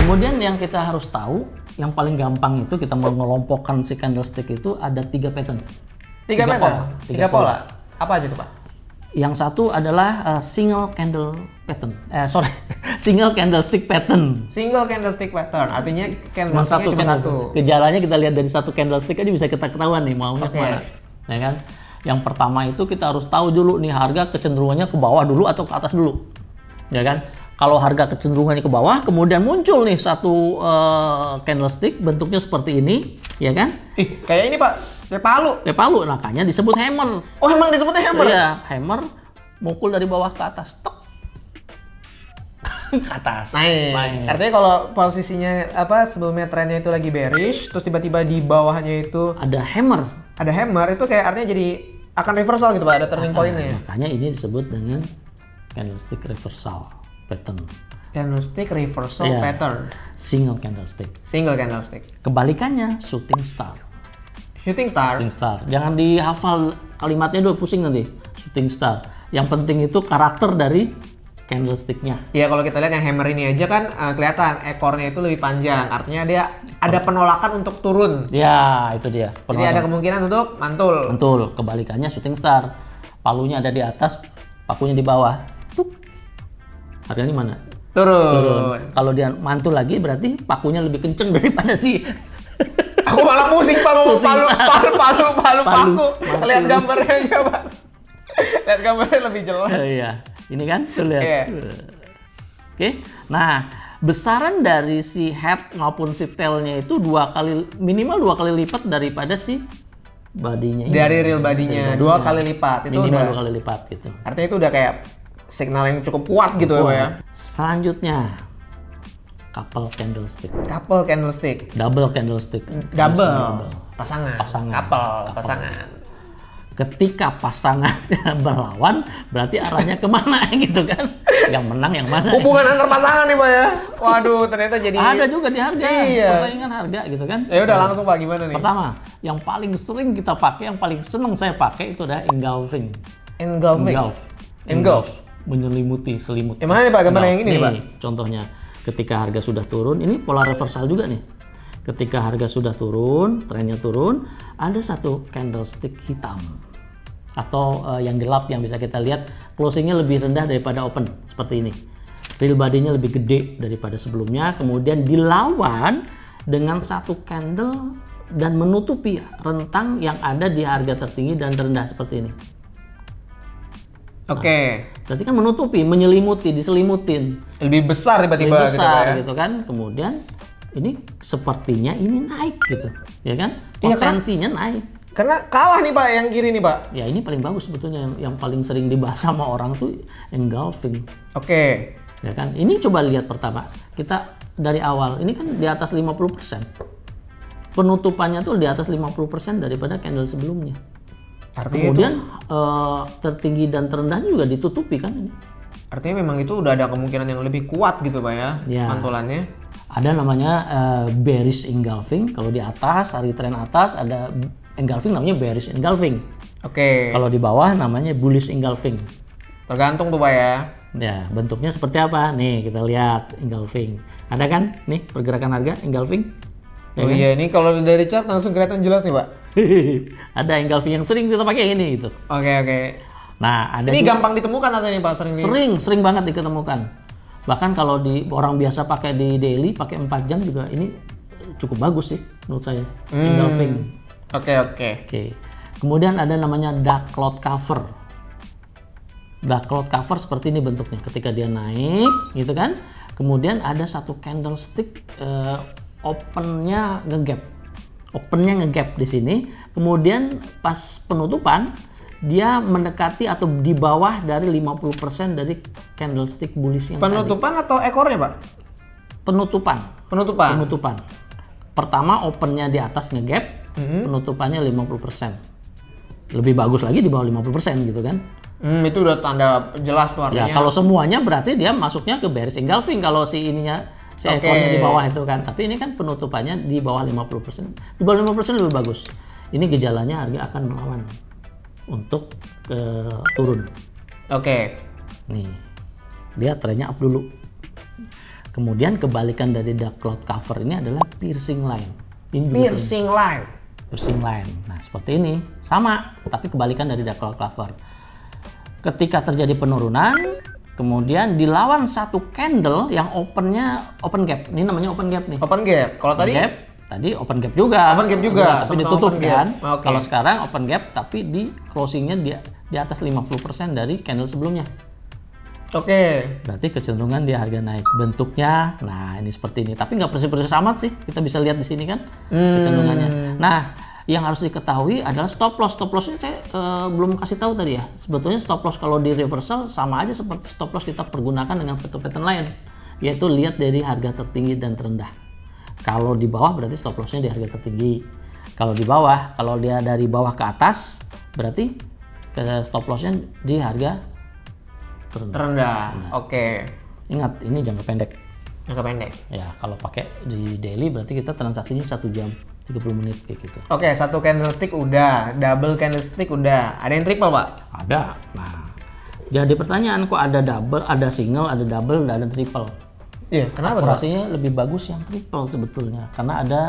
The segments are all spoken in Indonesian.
Kemudian yang kita harus tahu, yang paling gampang itu kita mau mengelompokkan si candlestick itu ada 3 pattern. 3 pola. Apa aja tuh, Pak? Yang satu adalah single candle pattern. Single candlestick pattern. Single candlestick pattern, artinya Cuma candlesticknya cuma satu. Gejalanya kita lihat dari satu candlestick aja bisa kita ketahuan nih maunya kemana. Ya kan? Yang pertama itu kita harus tahu dulu nih harga kecenderungannya ke bawah dulu atau ke atas dulu. Ya kan? Kalau harga kecenderungannya ke bawah, kemudian muncul nih satu candlestick bentuknya seperti ini, ya kan? Kayak ini, Pak. Kayak palu. Kayak palu, makanya disebut hammer. Oh, emang disebutnya hammer? Iya, hammer mukul dari bawah ke atas. Tek. Ke atas. Naik. Artinya kalau posisinya sebelumnya trennya itu lagi bearish, terus tiba-tiba di bawahnya itu ada hammer. Ada hammer, itu kayak artinya jadi akan reversal gitu, Pak. Ada turning point-nya. Makanya ini disebut dengan candlestick reversal pattern. Candlestick reversal pattern. Single candlestick. Single candlestick. Kebalikannya shooting star. Shooting star. Shooting star. Jangan dihafal kalimatnya dulu, pusing nanti. Shooting star. Yang penting itu karakter dari candlesticknya. Ya kalau kita lihat yang hammer ini aja kan kelihatan ekornya itu lebih panjang. Artinya dia ada penolakan untuk turun. Ya, itu dia. Jadi ada kemungkinan untuk mantul. Mantul. Kebalikannya shooting star. Palunya ada di atas, pakunya di bawah. Harganya mana? Turun. Kalau dia mantul lagi berarti pakunya lebih kenceng daripada si. Aku malah pusing, Pak, ngomong paku. Lihat gambarnya aja, Pak. Lihat gambarnya lebih jelas. Iya. Ini kan tuh lihat. Oke. Nah, besaran dari si head maupun si tailnya itu minimal 2 kali lipat daripada si bodinya ini. Dari real bodinya 2 kali lipat. Itu minimal 2 kali lipat gitu. Artinya itu udah kayak signal yang cukup kuat gitu ya, Pak ya. Selanjutnya couple candlestick. Couple candlestick. Double candlestick. Double. Pasangan. Couple. Pasangan. Ketika pasangan berlawan, berarti arahnya kemana gitu kan? Yang menang yang mana? Hubungan antar pasangan nih, Pak ya. Waduh, ternyata jadi ada juga di harga. Iya. Persaingan harga gitu kan? Ya udah langsung, Pak, gimana nih? Pertama, yang paling sering kita pakai, yang paling seneng saya pakai itu adalah engulfing. Engulf. Menyelimuti, selimut. Yang mana nih, Pak? Gambar yang ini nih, Pak? Contohnya, ketika harga sudah turun, ini pola reversal juga nih. Ketika harga sudah turun, trennya turun, ada satu candlestick hitam atau yang gelap yang bisa kita lihat closingnya lebih rendah daripada open seperti ini. Real body-nya lebih gede daripada sebelumnya, kemudian dilawan dengan satu candle dan menutupi rentang yang ada di harga tertinggi dan terendah seperti ini. Oke. Berarti kan menutupi, menyelimuti, diselimutin. Lebih besar tiba-tiba gitu kan. Kemudian ini sepertinya ini naik gitu, ya kan? Iya, Potensinya naik. Karena kalah nih, Pak, yang kiri nih, Pak. Ya ini paling bagus sebetulnya yang paling sering dibahas sama orang tuh engulfing. Oke. Ya kan? Ini coba lihat pertama. Kita dari awal ini kan di atas 50%. Penutupannya tuh di atas 50% daripada candle sebelumnya. Artinya kemudian tertinggi dan terendahnya juga ditutupi kan ini. Artinya memang itu udah ada kemungkinan yang lebih kuat gitu, Pak ya, mantulannya. Ada namanya bearish engulfing. Kalau di atas, hari tren atas ada engulfing namanya bearish engulfing. Oke. Kalau di bawah namanya bullish engulfing. Tergantung tuh, Pak ya. Ya, bentuknya seperti apa? Nih, kita lihat engulfing. Ada kan? Nih, pergerakan harga engulfing. Ya kan? Iya, ini kalau dari chart langsung kelihatan jelas nih, Pak. Ada engulfing yang sering kita pakai ini gitu. Oke. Nah, ada ini gampang ditemukan atau ini, Pak? Sering banget diketemukan. Bahkan kalau orang biasa pakai di daily, pakai 4 jam juga ini cukup bagus sih menurut saya. Engulfing. Oke. Kemudian ada namanya dark cloud cover. Dark cloud cover seperti ini bentuknya. Ketika dia naik, gitu kan. Kemudian ada satu candlestick opennya ngegap di sini. Kemudian pas penutupan dia mendekati atau di bawah dari 50% dari candlestick bullish yang penutupan tadi. Atau ekornya, Pak? Penutupan. Pertama opennya di atas ngegap, penutupannya 50%. Lebih bagus lagi di bawah 50% gitu kan. Itu udah tanda jelas tuh artinya. Ya, kalau semuanya berarti dia masuknya ke bearish engulfing kalau si ekornya di bawah itu kan. Tapi ini kan penutupannya di bawah 50%. Di bawah 50% lebih bagus. Ini gejalanya harga akan melawan untuk turun. Oke. Nih. Dia trennya up dulu. Kemudian kebalikan dari dark cloud cover ini adalah piercing line. Ini juga Piercing line. piercing line. Nah, seperti ini. Sama, tapi kebalikan dari dark cloud cover. Ketika terjadi penurunan, kemudian dilawan satu candle yang opennya open gap. Ini namanya open gap nih. Open gap. Kalau tadi Gap, tadi open gap juga. Open gap juga, Tapi sama-sama ditutup open gap. kan. Oke. Kalau sekarang open gap tapi di closingnya di atas 50% dari candle sebelumnya. Oke. Berarti kecenderungan dia harga naik. Bentuknya, nah ini seperti ini. Tapi nggak persis-persis amat sih. Kita bisa lihat di sini kan kecenderungannya. Nah, yang harus diketahui adalah stop loss. Stop lossnya saya belum kasih tahu tadi ya. Sebetulnya stop loss kalau di reversal sama aja seperti stop loss kita pergunakan dengan pattern lain. Yaitu lihat dari harga tertinggi dan terendah. Kalau di bawah berarti stop lossnya di harga tertinggi. Kalau di bawah, kalau dia dari bawah ke atas, berarti stop lossnya di harga Terendah. Oke. Ingat, ini jangka pendek. Jangka pendek. Ya, kalau pakai di daily berarti kita transaksinya 1 jam 30 menit kayak gitu. Oke, satu candlestick udah, double candlestick udah. Ada yang triple, Pak? Ada. Nah, jadi pertanyaan kok ada double, ada single, ada double, ada triple. Iya, kenapa tuh? Akurasinya lebih bagus yang triple sebetulnya karena ada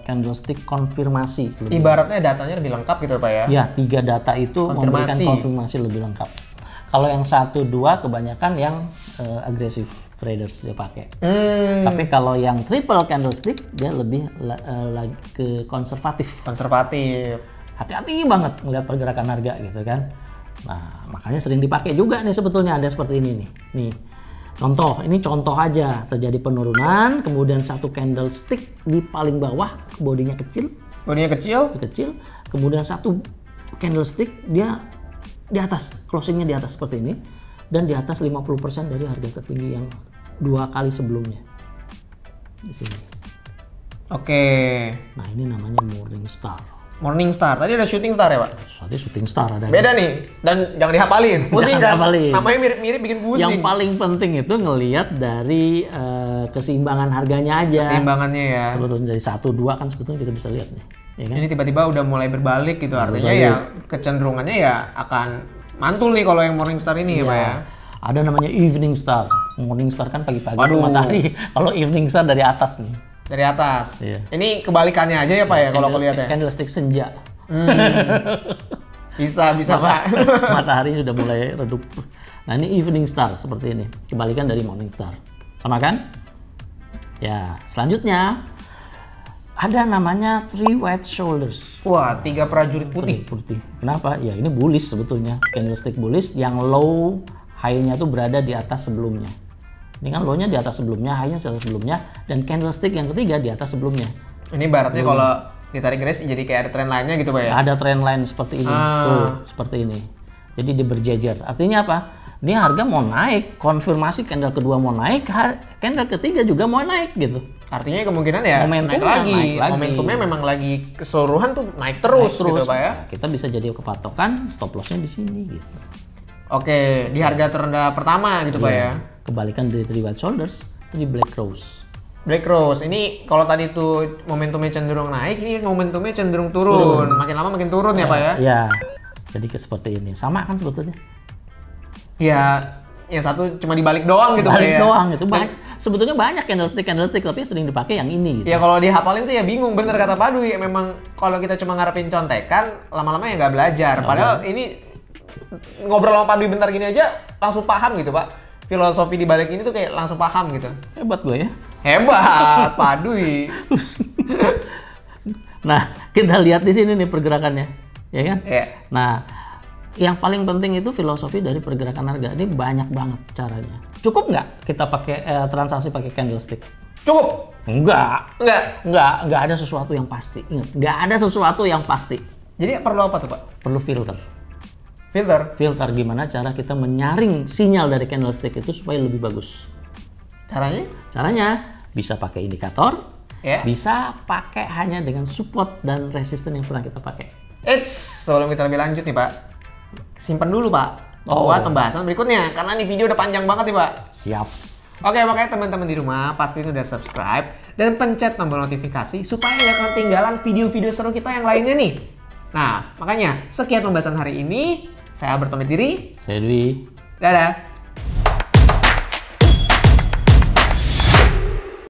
candlestick konfirmasi. Ibaratnya datanya lebih lengkap gitu, Pak ya? Ya, 3 data itu memberikan Konfirmasi. konfirmasi lebih lengkap. Kalau yang 1, 2 kebanyakan yang agresif traders dia pakai. Tapi kalau yang triple candlestick dia lebih lagi ke konservatif. Konservatif. Hati-hati banget melihat pergerakan harga gitu kan. Nah, makanya sering dipakai juga nih sebetulnya ada seperti ini nih. Nih. Contoh, ini contoh aja terjadi penurunan, kemudian satu candlestick di paling bawah bodinya kecil, Bodinya kecil. kemudian satu candlestick dia di atas, closingnya di atas seperti ini, dan di atas 50% dari harga tertinggi yang 2 kali sebelumnya di sini. Oke. Nah, ini namanya morning star. Morning star. Tadi ada shooting star ya, Pak? Tadi shooting star ada. Beda nih. Dan jangan dihafalin. Pusing Jangan kan? dihafalin. Namanya mirip-mirip bikin pusing. Yang paling penting itu ngelihat dari keseimbangan harganya aja. Keseimbangannya ya. Sebetulnya dari 1, 2 kan sebetulnya kita bisa lihat nih, ya kan? Ini tiba-tiba udah mulai berbalik gitu. Artinya ya kecenderungannya ya akan mantul nih kalau yang morning star ini ya, Pak ya. Ada namanya evening star. Morning star kan pagi-pagi Waduh. matahari. Kalau evening star dari atas nih. Dari atas. Iya. Ini kebalikannya aja ya, Pak ya kalau aku lihat ya. Candlestick senja. Bisa Pak. Matahari sudah mulai redup. Nah, ini evening star seperti ini. Kebalikan dari morning star. Sama kan? Ya, selanjutnya ada namanya three white shoulders. Wah, 3 prajurit putih. Putih. Kenapa? Ya, ini bullish sebetulnya. Candlestick bullish yang low high-nya tuh berada di atas sebelumnya. Ini kan low-nya di atas sebelumnya, high-nya di atas sebelumnya, dan candlestick yang ketiga di atas sebelumnya. Ini baratnya kalau ditarik garis jadi kayak ada tren lainnya gitu, Pak ya. Ada trend line seperti ini. Tuh, seperti ini. Jadi dia berjejer. Artinya apa? Ini harga mau naik, konfirmasi candle kedua mau naik, candle ketiga juga mau naik gitu. Artinya kemungkinan ya naik lagi. Momentumnya memang lagi keseluruhan tuh naik terus, gitu, Pak ya. Nah, kita bisa jadi kepatokan stop loss-nya di sini gitu. Oke, di harga terendah pertama gitu, Pak ya. Kebalikan dari three white shoulders, three black rose. Black Rose, ini kalau tadi tuh momentumnya cenderung naik, ini momentumnya cenderung turun. Makin lama makin turun ya, Pak ya? Ya, jadi seperti ini. Sama kan sebetulnya? Ya, yang satu cuma dibalik doang gitu, Pak Balik ya? doang gitu. Sebetulnya banyak candlestick, tapi sering dipakai yang ini gitu. Ya kalau dihafalin sih ya bingung, bener kata Pak Dwi. Memang kalau kita cuma ngarepin contekan, lama-lama ya nggak belajar. Padahal ini ngobrol sama Pak Dwi bentar gini aja langsung paham gitu, Pak. Filosofi di balik ini tuh kayak langsung paham gitu. Hebat gue ya. Hebat, Pak Dwi. Nah, kita lihat di sini nih pergerakannya, ya kan? Iya. Nah, yang paling penting itu filosofi dari pergerakan harga. Ini banyak banget caranya. Cukup nggak kita pakai transaksi pakai candlestick? Cukup? Enggak. Enggak. Nggak ada sesuatu yang pasti. Ingat, nggak ada sesuatu yang pasti. Jadi perlu apa tuh, Pak? Perlu filter. Filter Gimana cara kita menyaring sinyal dari candlestick itu supaya lebih bagus. Caranya bisa pakai indikator, ya. bisa pakai hanya dengan support dan resisten yang pernah kita pakai. Sebelum kita lebih lanjut nih, Pak, simpan dulu, Pak, buat pembahasan berikutnya karena nih video udah panjang banget nih, Pak. Siap. Oke, makanya teman-teman di rumah pasti udah subscribe dan pencet tombol notifikasi supaya nggak ketinggalan video-video seru kita yang lainnya nih. Nah, makanya sekian pembahasan hari ini. Saya berpamit diri. Saya Dwi. Dadah.